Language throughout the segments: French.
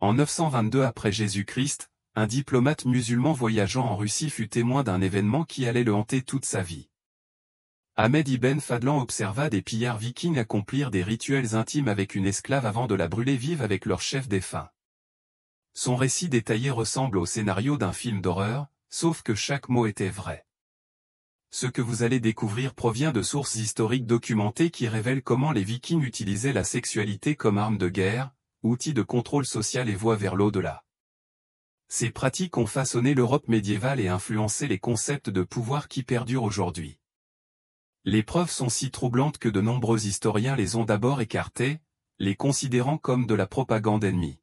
En 922 après Jésus-Christ, un diplomate musulman voyageant en Russie fut témoin d'un événement qui allait le hanter toute sa vie. Ahmed ibn Fadlan observa des pillards vikings accomplir des rituels intimes avec une esclave avant de la brûler vive avec leur chef défunt. Son récit détaillé ressemble au scénario d'un film d'horreur, sauf que chaque mot était vrai. Ce que vous allez découvrir provient de sources historiques documentées qui révèlent comment les Vikings utilisaient la sexualité comme arme de guerre, outil de contrôle social et voie vers l'au-delà. Ces pratiques ont façonné l'Europe médiévale et influencé les concepts de pouvoir qui perdurent aujourd'hui. Les preuves sont si troublantes que de nombreux historiens les ont d'abord écartées, les considérant comme de la propagande ennemie.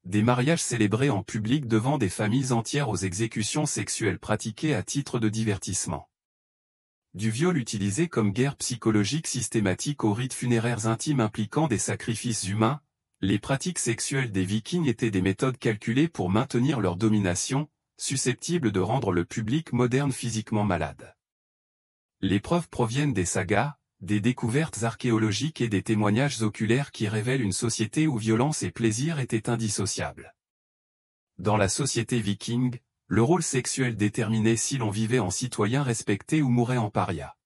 Des mariages célébrés en public devant des familles entières aux exécutions sexuelles pratiquées à titre de divertissement. Du viol utilisé comme guerre psychologique systématique aux rites funéraires intimes impliquant des sacrifices humains, les pratiques sexuelles des Vikings étaient des méthodes calculées pour maintenir leur domination, susceptibles de rendre le public moderne physiquement malade. Les preuves proviennent des sagas, des découvertes archéologiques et des témoignages oculaires qui révèlent une société où violence et plaisir étaient indissociables. Dans la société viking, le rôle sexuel déterminait si l'on vivait en citoyen respecté ou mourait en paria.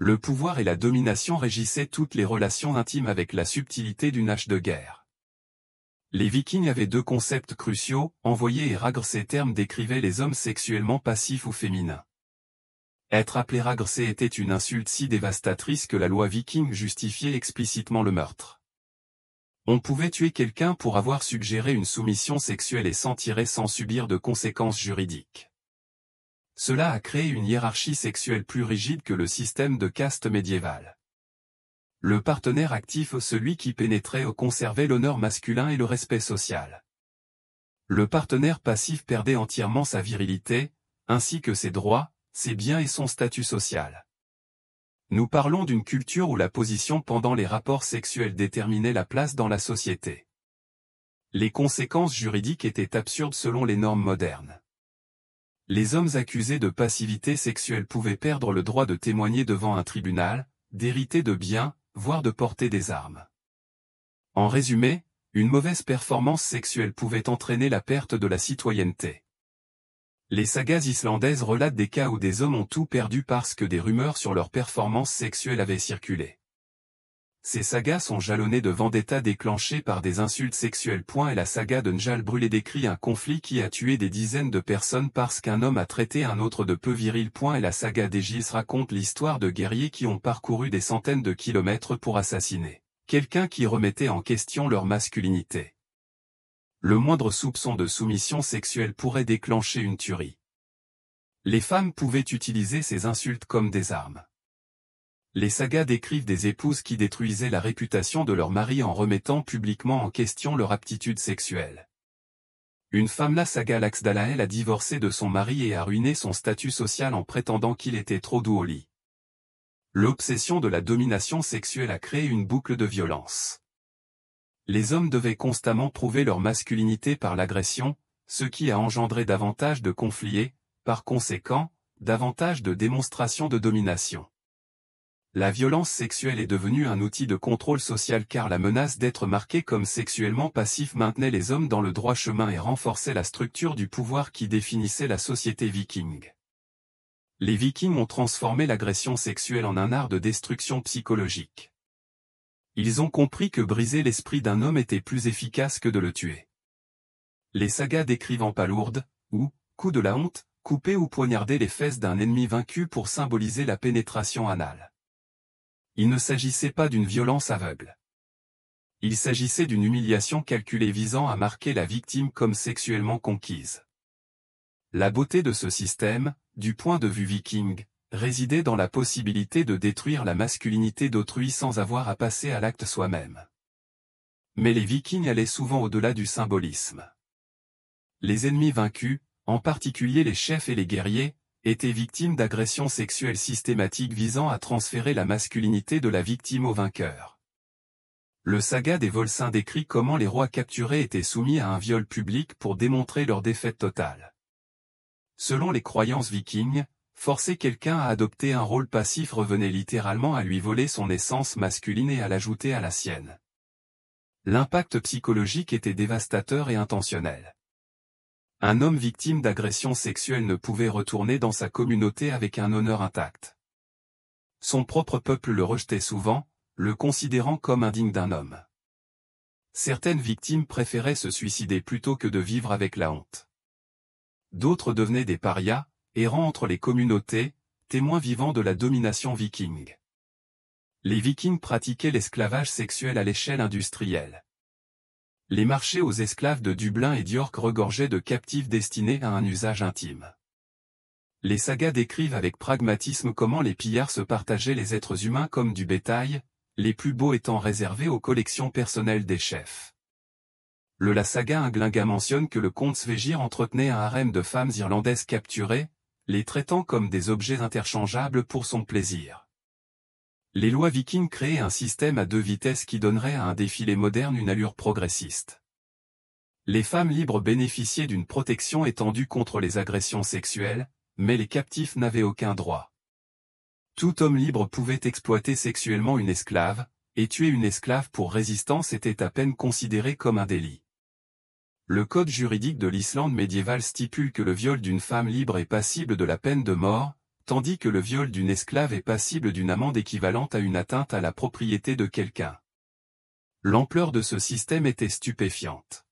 Le pouvoir et la domination régissaient toutes les relations intimes avec la subtilité d'une hache de guerre. Les Vikings avaient deux concepts cruciaux, envoyer et ragre. Ces termes décrivaient les hommes sexuellement passifs ou féminins. Être appelé ragré était une insulte si dévastatrice que la loi viking justifiait explicitement le meurtre. On pouvait tuer quelqu'un pour avoir suggéré une soumission sexuelle et s'en tirer sans subir de conséquences juridiques. Cela a créé une hiérarchie sexuelle plus rigide que le système de caste médiéval. Le partenaire actif, celui qui pénétrait, conservait l'honneur masculin et le respect social. Le partenaire passif perdait entièrement sa virilité, ainsi que ses droits, ses biens et son statut social. Nous parlons d'une culture où la position pendant les rapports sexuels déterminait la place dans la société. Les conséquences juridiques étaient absurdes selon les normes modernes. Les hommes accusés de passivité sexuelle pouvaient perdre le droit de témoigner devant un tribunal, d'hériter de biens, voire de porter des armes. En résumé, une mauvaise performance sexuelle pouvait entraîner la perte de la citoyenneté. Les sagas islandaises relatent des cas où des hommes ont tout perdu parce que des rumeurs sur leur performance sexuelle avaient circulé. Ces sagas sont jalonnées de vendettas déclenchées par des insultes sexuelles. Et la saga de Njal brûlé décrit un conflit qui a tué des dizaines de personnes parce qu'un homme a traité un autre de peu viril. Et la saga d'Aegis raconte l'histoire de guerriers qui ont parcouru des centaines de kilomètres pour assassiner quelqu'un qui remettait en question leur masculinité. Le moindre soupçon de soumission sexuelle pourrait déclencher une tuerie. Les femmes pouvaient utiliser ces insultes comme des armes. Les sagas décrivent des épouses qui détruisaient la réputation de leur mari en remettant publiquement en question leur aptitude sexuelle. Une femme, la saga Laxdalael, a divorcé de son mari et a ruiné son statut social en prétendant qu'il était trop doux au lit. L'obsession de la domination sexuelle a créé une boucle de violence. Les hommes devaient constamment prouver leur masculinité par l'agression, ce qui a engendré davantage de conflits et, par conséquent, davantage de démonstrations de domination. La violence sexuelle est devenue un outil de contrôle social car la menace d'être marqué comme sexuellement passif maintenait les hommes dans le droit chemin et renforçait la structure du pouvoir qui définissait la société viking. Les Vikings ont transformé l'agression sexuelle en un art de destruction psychologique. Ils ont compris que briser l'esprit d'un homme était plus efficace que de le tuer. Les sagas décrivent en palourde, ou, coup de la honte, couper ou poignarder les fesses d'un ennemi vaincu pour symboliser la pénétration anale. Il ne s'agissait pas d'une violence aveugle. Il s'agissait d'une humiliation calculée visant à marquer la victime comme sexuellement conquise. La beauté de ce système, du point de vue viking, résidait dans la possibilité de détruire la masculinité d'autrui sans avoir à passer à l'acte soi-même. Mais les Vikings allaient souvent au-delà du symbolisme. Les ennemis vaincus, en particulier les chefs et les guerriers, étaient victimes d'agressions sexuelles systématiques visant à transférer la masculinité de la victime au vainqueur. Le saga des Volsciens décrit comment les rois capturés étaient soumis à un viol public pour démontrer leur défaite totale. Selon les croyances vikings, forcer quelqu'un à adopter un rôle passif revenait littéralement à lui voler son essence masculine et à l'ajouter à la sienne. L'impact psychologique était dévastateur et intentionnel. Un homme victime d'agression sexuelle ne pouvait retourner dans sa communauté avec un honneur intact. Son propre peuple le rejetait souvent, le considérant comme indigne d'un homme. Certaines victimes préféraient se suicider plutôt que de vivre avec la honte. D'autres devenaient des parias, errant entre les communautés, témoins vivants de la domination viking. Les Vikings pratiquaient l'esclavage sexuel à l'échelle industrielle. Les marchés aux esclaves de Dublin et d'York regorgeaient de captifs destinés à un usage intime. Les sagas décrivent avec pragmatisme comment les pillards se partageaient les êtres humains comme du bétail, les plus beaux étant réservés aux collections personnelles des chefs. La saga Inglinga mentionne que le comte Svegir entretenait un harem de femmes irlandaises capturées, les traitant comme des objets interchangeables pour son plaisir. Les lois vikings créaient un système à 2 vitesses qui donnerait à un défilé moderne une allure progressiste. Les femmes libres bénéficiaient d'une protection étendue contre les agressions sexuelles, mais les captifs n'avaient aucun droit. Tout homme libre pouvait exploiter sexuellement une esclave, et tuer une esclave pour résistance était à peine considéré comme un délit. Le code juridique de l'Islande médiévale stipule que le viol d'une femme libre est passible de la peine de mort, tandis que le viol d'une esclave est passible d'une amende équivalente à une atteinte à la propriété de quelqu'un. L'ampleur de ce système était stupéfiante.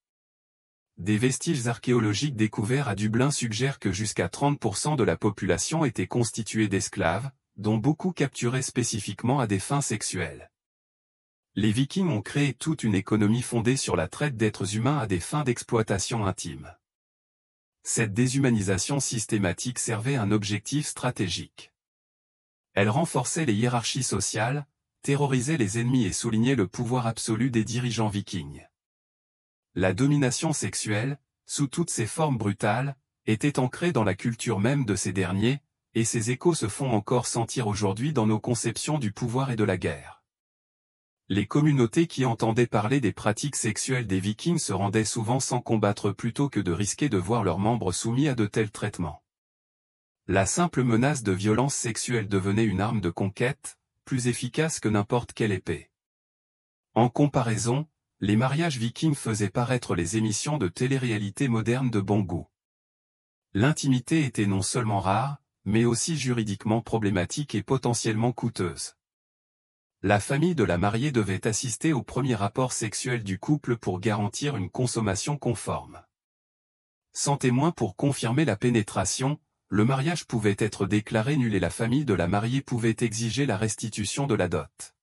Des vestiges archéologiques découverts à Dublin suggèrent que jusqu'à 30% de la population était constituée d'esclaves, dont beaucoup capturés spécifiquement à des fins sexuelles. Les Vikings ont créé toute une économie fondée sur la traite d'êtres humains à des fins d'exploitation intime. Cette déshumanisation systématique servait un objectif stratégique. Elle renforçait les hiérarchies sociales, terrorisait les ennemis et soulignait le pouvoir absolu des dirigeants vikings. La domination sexuelle, sous toutes ses formes brutales, était ancrée dans la culture même de ces derniers, et ses échos se font encore sentir aujourd'hui dans nos conceptions du pouvoir et de la guerre. Les communautés qui entendaient parler des pratiques sexuelles des Vikings se rendaient souvent sans combattre plutôt que de risquer de voir leurs membres soumis à de tels traitements. La simple menace de violence sexuelle devenait une arme de conquête, plus efficace que n'importe quelle épée. En comparaison, les mariages vikings faisaient paraître les émissions de télé-réalité modernes de bon goût. L'intimité était non seulement rare, mais aussi juridiquement problématique et potentiellement coûteuse. La famille de la mariée devait assister au premier rapport sexuel du couple pour garantir une consommation conforme. Sans témoin pour confirmer la pénétration, le mariage pouvait être déclaré nul et la famille de la mariée pouvait exiger la restitution de la dot.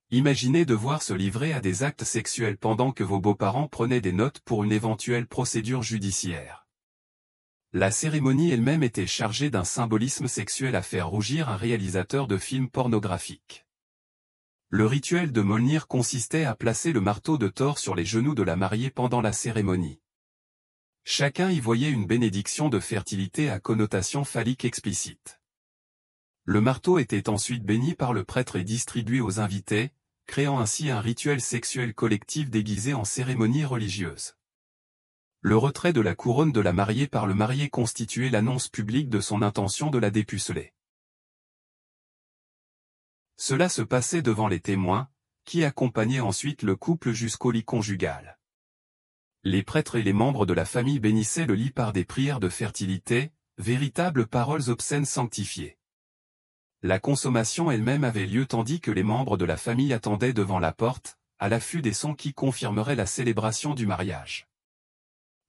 Imaginez devoir se livrer à des actes sexuels pendant que vos beaux-parents prenaient des notes pour une éventuelle procédure judiciaire. La cérémonie elle-même était chargée d'un symbolisme sexuel à faire rougir un réalisateur de films pornographiques. Le rituel de Mjolnir consistait à placer le marteau de Thor sur les genoux de la mariée pendant la cérémonie. Chacun y voyait une bénédiction de fertilité à connotation phallique explicite. Le marteau était ensuite béni par le prêtre et distribué aux invités, créant ainsi un rituel sexuel collectif déguisé en cérémonie religieuse. Le retrait de la couronne de la mariée par le marié constituait l'annonce publique de son intention de la dépuceler. Cela se passait devant les témoins, qui accompagnaient ensuite le couple jusqu'au lit conjugal. Les prêtres et les membres de la famille bénissaient le lit par des prières de fertilité, véritables paroles obscènes sanctifiées. La consommation elle-même avait lieu tandis que les membres de la famille attendaient devant la porte, à l'affût des sons qui confirmeraient la célébration du mariage.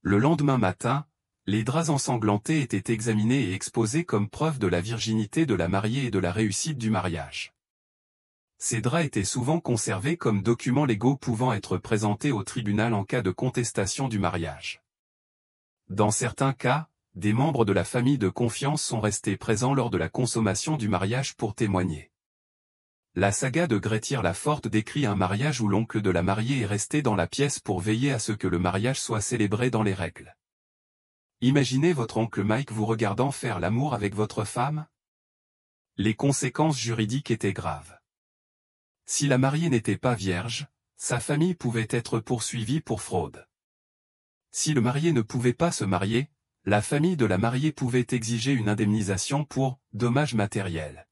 Le lendemain matin, les draps ensanglantés étaient examinés et exposés comme preuve de la virginité de la mariée et de la réussite du mariage. Ces draps étaient souvent conservés comme documents légaux pouvant être présentés au tribunal en cas de contestation du mariage. Dans certains cas, des membres de la famille de confiance sont restés présents lors de la consommation du mariage pour témoigner. La saga de Grettir la Forte décrit un mariage où l'oncle de la mariée est resté dans la pièce pour veiller à ce que le mariage soit célébré dans les règles. Imaginez votre oncle Mike vous regardant faire l'amour avec votre femme? Les conséquences juridiques étaient graves. Si la mariée n'était pas vierge, sa famille pouvait être poursuivie pour fraude. Si le marié ne pouvait pas se marier, la famille de la mariée pouvait exiger une indemnisation pour dommages matériels.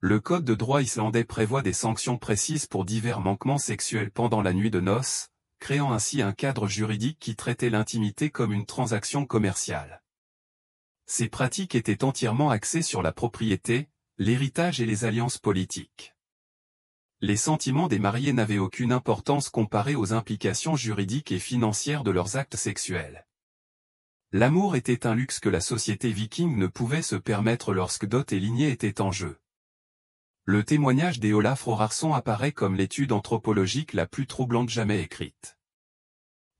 Le code de droit islandais prévoit des sanctions précises pour divers manquements sexuels pendant la nuit de noces, créant ainsi un cadre juridique qui traitait l'intimité comme une transaction commerciale. Ces pratiques étaient entièrement axées sur la propriété, l'héritage et les alliances politiques. Les sentiments des mariés n'avaient aucune importance comparée aux implications juridiques et financières de leurs actes sexuels. L'amour était un luxe que la société viking ne pouvait se permettre lorsque dot et lignée étaient en jeu. Le témoignage d'Eolaf Rorarsson apparaît comme l'étude anthropologique la plus troublante jamais écrite.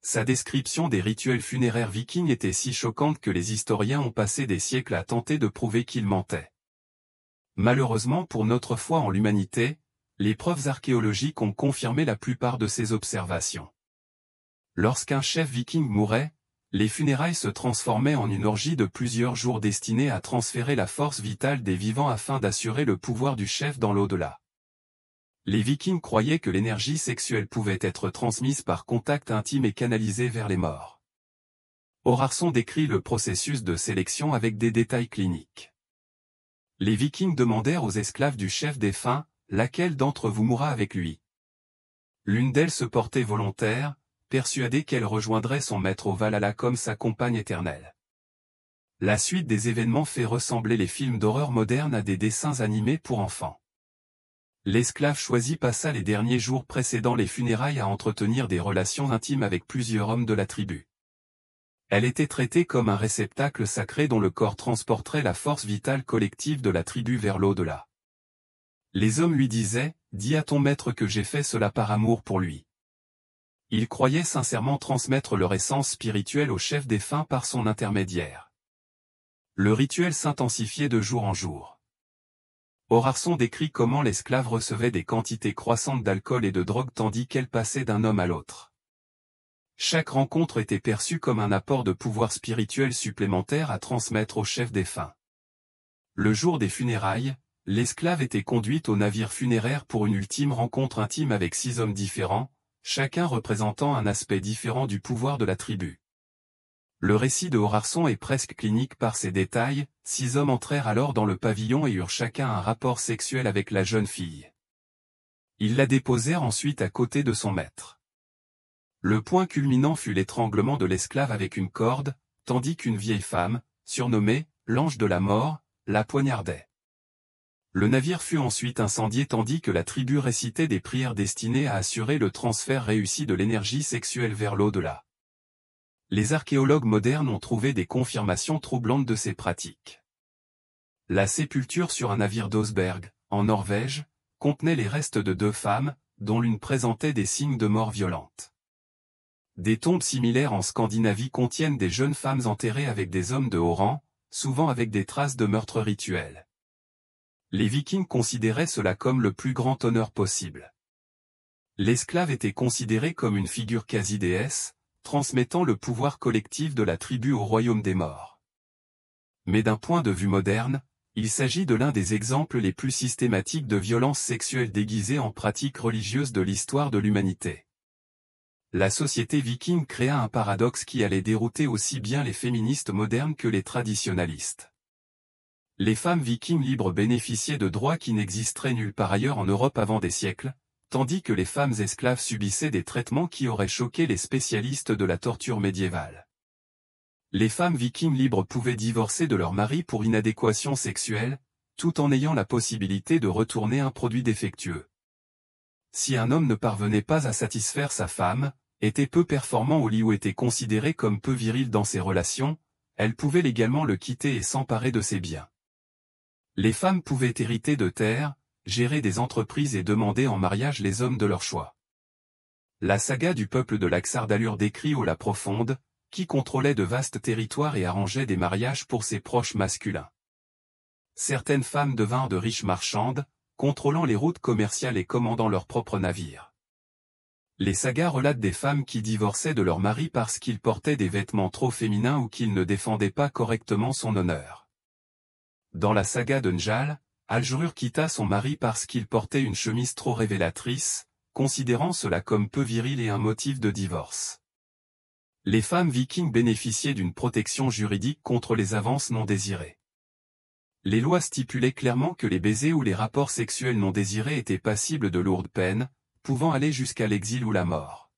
Sa description des rituels funéraires vikings était si choquante que les historiens ont passé des siècles à tenter de prouver qu'il mentait. Malheureusement pour notre foi en l'humanité, les preuves archéologiques ont confirmé la plupart de ces observations. Lorsqu'un chef viking mourait, les funérailles se transformaient en une orgie de plusieurs jours destinée à transférer la force vitale des vivants afin d'assurer le pouvoir du chef dans l'au-delà. Les Vikings croyaient que l'énergie sexuelle pouvait être transmise par contact intime et canalisée vers les morts. Rorarsson décrit le processus de sélection avec des détails cliniques. Les Vikings demandèrent aux esclaves du chef défunt, laquelle d'entre vous mourra avec lui. L'une d'elles se portait volontaire, persuadée qu'elle rejoindrait son maître au Valhalla comme sa compagne éternelle. La suite des événements fait ressembler les films d'horreur modernes à des dessins animés pour enfants. L'esclave choisi passa les derniers jours précédant les funérailles à entretenir des relations intimes avec plusieurs hommes de la tribu. Elle était traitée comme un réceptacle sacré dont le corps transporterait la force vitale collective de la tribu vers l'au-delà. Les hommes lui disaient, « Dis à ton maître que j'ai fait cela par amour pour lui. » Ils croyaient sincèrement transmettre leur essence spirituelle au chef défunt par son intermédiaire. Le rituel s'intensifiait de jour en jour. Rorarsson décrit comment l'esclave recevait des quantités croissantes d'alcool et de drogue tandis qu'elle passait d'un homme à l'autre. Chaque rencontre était perçue comme un apport de pouvoir spirituel supplémentaire à transmettre au chef défunt. Le jour des funérailles, l'esclave était conduite au navire funéraire pour une ultime rencontre intime avec 6 hommes différents, chacun représentant un aspect différent du pouvoir de la tribu. Le récit de Rorarsson est presque clinique par ses détails. 6 hommes entrèrent alors dans le pavillon et eurent chacun un rapport sexuel avec la jeune fille. Ils la déposèrent ensuite à côté de son maître. Le point culminant fut l'étranglement de l'esclave avec une corde, tandis qu'une vieille femme, surnommée « l'ange de la mort », la poignardait. Le navire fut ensuite incendié tandis que la tribu récitait des prières destinées à assurer le transfert réussi de l'énergie sexuelle vers l'au-delà. Les archéologues modernes ont trouvé des confirmations troublantes de ces pratiques. La sépulture sur un navire d'Oseberg, en Norvège, contenait les restes de 2 femmes, dont l'une présentait des signes de mort violente. Des tombes similaires en Scandinavie contiennent des jeunes femmes enterrées avec des hommes de haut rang, souvent avec des traces de meurtre rituel. Les Vikings considéraient cela comme le plus grand honneur possible. L'esclave était considéré comme une figure quasi-déesse, transmettant le pouvoir collectif de la tribu au royaume des morts. Mais d'un point de vue moderne, il s'agit de l'un des exemples les plus systématiques de violence sexuelle déguisée en pratique religieuse de l'histoire de l'humanité. La société viking créa un paradoxe qui allait dérouter aussi bien les féministes modernes que les traditionalistes. Les femmes vikings libres bénéficiaient de droits qui n'existeraient nulle part ailleurs en Europe avant des siècles, tandis que les femmes esclaves subissaient des traitements qui auraient choqué les spécialistes de la torture médiévale. Les femmes vikings libres pouvaient divorcer de leur mari pour inadéquation sexuelle, tout en ayant la possibilité de retourner un produit défectueux. Si un homme ne parvenait pas à satisfaire sa femme, était peu performant au lit ou était considéré comme peu viril dans ses relations, elle pouvait légalement le quitter et s'emparer de ses biens. Les femmes pouvaient hériter de terres, gérer des entreprises et demander en mariage les hommes de leur choix. La saga du peuple de l'Axardalur décrit la Profonde, qui contrôlait de vastes territoires et arrangeait des mariages pour ses proches masculins. Certaines femmes devinrent de riches marchandes, contrôlant les routes commerciales et commandant leurs propres navires. Les sagas relatent des femmes qui divorçaient de leur mari parce qu'ils portaient des vêtements trop féminins ou qu'ils ne défendaient pas correctement son honneur. Dans la saga de Njal, Aljurur quitta son mari parce qu'il portait une chemise trop révélatrice, considérant cela comme peu viril et un motif de divorce. Les femmes vikings bénéficiaient d'une protection juridique contre les avances non désirées. Les lois stipulaient clairement que les baisers ou les rapports sexuels non désirés étaient passibles de lourdes peines, pouvant aller jusqu'à l'exil ou la mort.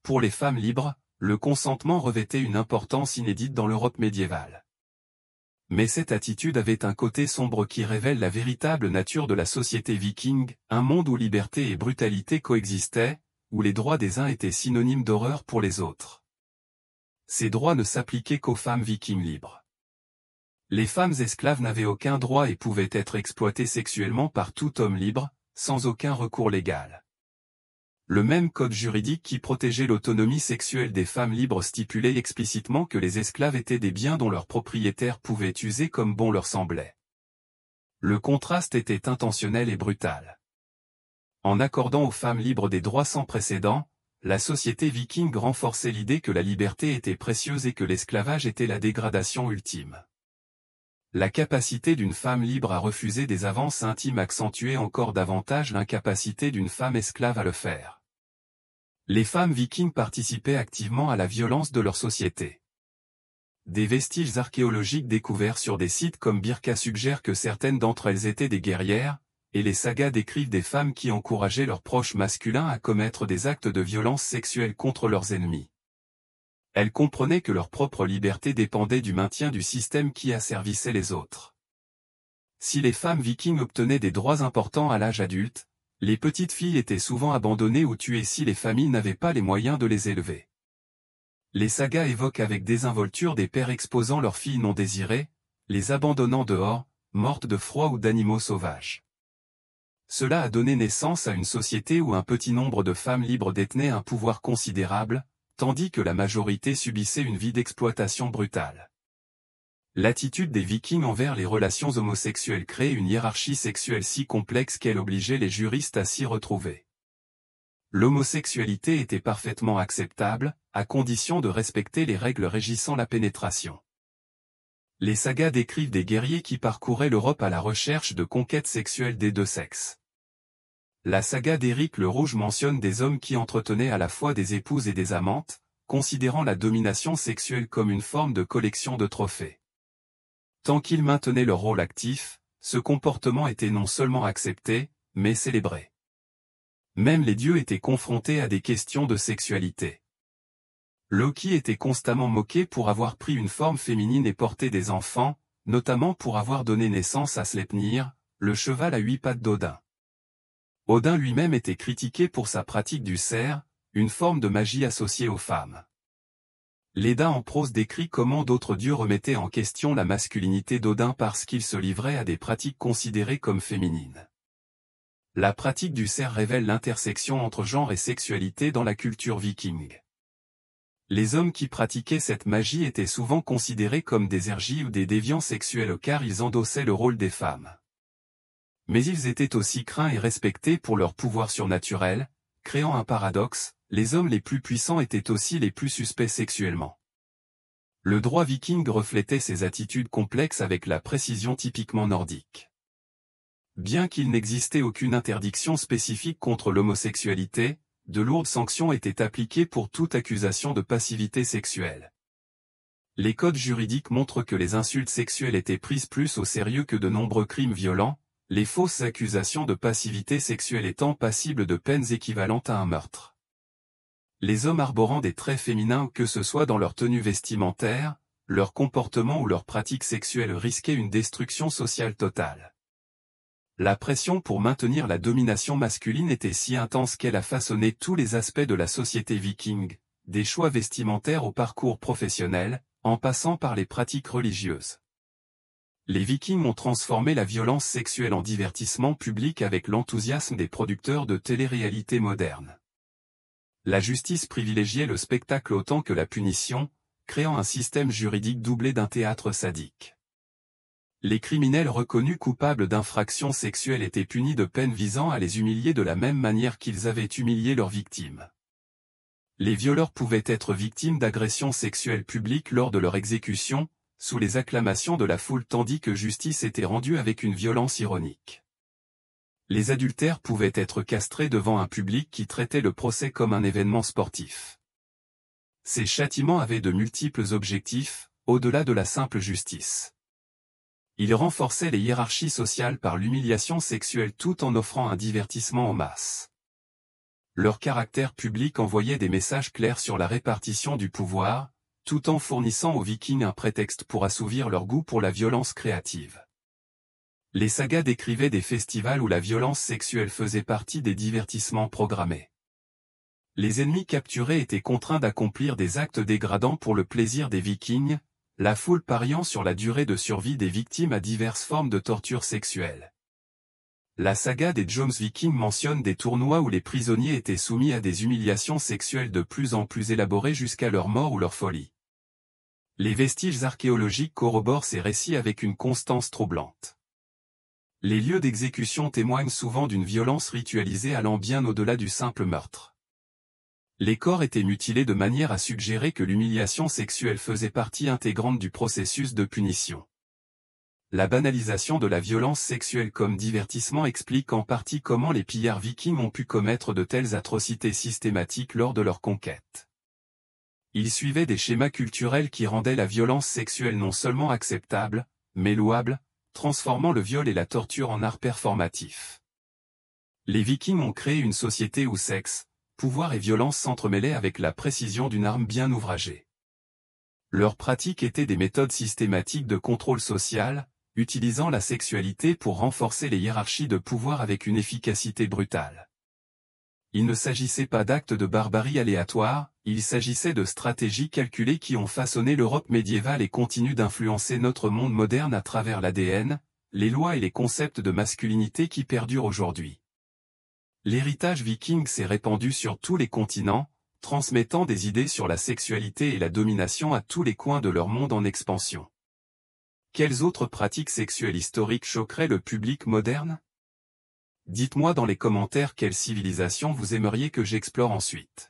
Pour les femmes libres, le consentement revêtait une importance inédite dans l'Europe médiévale. Mais cette attitude avait un côté sombre qui révèle la véritable nature de la société viking, un monde où liberté et brutalité coexistaient, où les droits des uns étaient synonymes d'horreur pour les autres. Ces droits ne s'appliquaient qu'aux femmes vikings libres. Les femmes esclaves n'avaient aucun droit et pouvaient être exploitées sexuellement par tout homme libre, sans aucun recours légal. Le même code juridique qui protégeait l'autonomie sexuelle des femmes libres stipulait explicitement que les esclaves étaient des biens dont leurs propriétaires pouvaient user comme bon leur semblait. Le contraste était intentionnel et brutal. En accordant aux femmes libres des droits sans précédent, la société viking renforçait l'idée que la liberté était précieuse et que l'esclavage était la dégradation ultime. La capacité d'une femme libre à refuser des avances intimes accentuait encore davantage l'incapacité d'une femme esclave à le faire. Les femmes vikings participaient activement à la violence de leur société. Des vestiges archéologiques découverts sur des sites comme Birka suggèrent que certaines d'entre elles étaient des guerrières, et les sagas décrivent des femmes qui encourageaient leurs proches masculins à commettre des actes de violence sexuelle contre leurs ennemis. Elles comprenaient que leur propre liberté dépendait du maintien du système qui asservissait les autres. Si les femmes vikings obtenaient des droits importants à l'âge adulte, les petites filles étaient souvent abandonnées ou tuées si les familles n'avaient pas les moyens de les élever. Les sagas évoquent avec désinvolture des pères exposant leurs filles non désirées, les abandonnant dehors, mortes de froid ou d'animaux sauvages. Cela a donné naissance à une société où un petit nombre de femmes libres détenaient un pouvoir considérable, tandis que la majorité subissait une vie d'exploitation brutale. L'attitude des Vikings envers les relations homosexuelles créait une hiérarchie sexuelle si complexe qu'elle obligeait les juristes à s'y retrouver. L'homosexualité était parfaitement acceptable, à condition de respecter les règles régissant la pénétration. Les sagas décrivent des guerriers qui parcouraient l'Europe à la recherche de conquêtes sexuelles des deux sexes. La saga d'Éric le Rouge mentionne des hommes qui entretenaient à la fois des épouses et des amantes, considérant la domination sexuelle comme une forme de collection de trophées. Tant qu'ils maintenaient leur rôle actif, ce comportement était non seulement accepté, mais célébré. Même les dieux étaient confrontés à des questions de sexualité. Loki était constamment moqué pour avoir pris une forme féminine et porté des enfants, notamment pour avoir donné naissance à Sleipnir, le cheval à 8 pattes d'Odin. Odin lui-même était critiqué pour sa pratique du cerf, une forme de magie associée aux femmes. L'Éda en prose décrit comment d'autres dieux remettaient en question la masculinité d'Odin parce qu'il se livrait à des pratiques considérées comme féminines. La pratique du cerf révèle l'intersection entre genre et sexualité dans la culture viking. Les hommes qui pratiquaient cette magie étaient souvent considérés comme des ergies ou des déviants sexuels car ils endossaient le rôle des femmes. Mais ils étaient aussi craints et respectés pour leur pouvoir surnaturel, créant un paradoxe. Les hommes les plus puissants étaient aussi les plus suspects sexuellement. Le droit viking reflétait ces attitudes complexes avec la précision typiquement nordique. Bien qu'il n'existait aucune interdiction spécifique contre l'homosexualité, de lourdes sanctions étaient appliquées pour toute accusation de passivité sexuelle. Les codes juridiques montrent que les insultes sexuelles étaient prises plus au sérieux que de nombreux crimes violents, les fausses accusations de passivité sexuelle étant passibles de peines équivalentes à un meurtre. Les hommes arborant des traits féminins que ce soit dans leur tenue vestimentaire, leur comportement ou leur pratique sexuelle risquaient une destruction sociale totale. La pression pour maintenir la domination masculine était si intense qu'elle a façonné tous les aspects de la société viking, des choix vestimentaires au parcours professionnel, en passant par les pratiques religieuses. Les Vikings ont transformé la violence sexuelle en divertissement public avec l'enthousiasme des producteurs de télé-réalité modernes. La justice privilégiait le spectacle autant que la punition, créant un système juridique doublé d'un théâtre sadique. Les criminels reconnus coupables d'infractions sexuelles étaient punis de peines visant à les humilier de la même manière qu'ils avaient humilié leurs victimes. Les violeurs pouvaient être victimes d'agressions sexuelles publiques lors de leur exécution, sous les acclamations de la foule tandis que justice était rendue avec une violence ironique. Les adultères pouvaient être castrés devant un public qui traitait le procès comme un événement sportif. Ces châtiments avaient de multiples objectifs, au-delà de la simple justice. Ils renforçaient les hiérarchies sociales par l'humiliation sexuelle tout en offrant un divertissement en masse. Leur caractère public envoyait des messages clairs sur la répartition du pouvoir, tout en fournissant aux Vikings un prétexte pour assouvir leur goût pour la violence créative. Les sagas décrivaient des festivals où la violence sexuelle faisait partie des divertissements programmés. Les ennemis capturés étaient contraints d'accomplir des actes dégradants pour le plaisir des Vikings, la foule pariant sur la durée de survie des victimes à diverses formes de torture sexuelle. La saga des Joms Vikings mentionne des tournois où les prisonniers étaient soumis à des humiliations sexuelles de plus en plus élaborées jusqu'à leur mort ou leur folie. Les vestiges archéologiques corroborent ces récits avec une constance troublante. Les lieux d'exécution témoignent souvent d'une violence ritualisée allant bien au-delà du simple meurtre. Les corps étaient mutilés de manière à suggérer que l'humiliation sexuelle faisait partie intégrante du processus de punition. La banalisation de la violence sexuelle comme divertissement explique en partie comment les pillards vikings ont pu commettre de telles atrocités systématiques lors de leur conquête. Ils suivaient des schémas culturels qui rendaient la violence sexuelle non seulement acceptable, mais louable, transformant le viol et la torture en art performatif. Les Vikings ont créé une société où sexe, pouvoir et violence s'entremêlaient avec la précision d'une arme bien ouvragée. Leurs pratiques étaient des méthodes systématiques de contrôle social, utilisant la sexualité pour renforcer les hiérarchies de pouvoir avec une efficacité brutale. Il ne s'agissait pas d'actes de barbarie aléatoires, il s'agissait de stratégies calculées qui ont façonné l'Europe médiévale et continuent d'influencer notre monde moderne à travers l'ADN, les lois et les concepts de masculinité qui perdurent aujourd'hui. L'héritage viking s'est répandu sur tous les continents, transmettant des idées sur la sexualité et la domination à tous les coins de leur monde en expansion. Quelles autres pratiques sexuelles historiques choqueraient le public moderne? Dites-moi dans les commentaires quelle civilisation vous aimeriez que j'explore ensuite.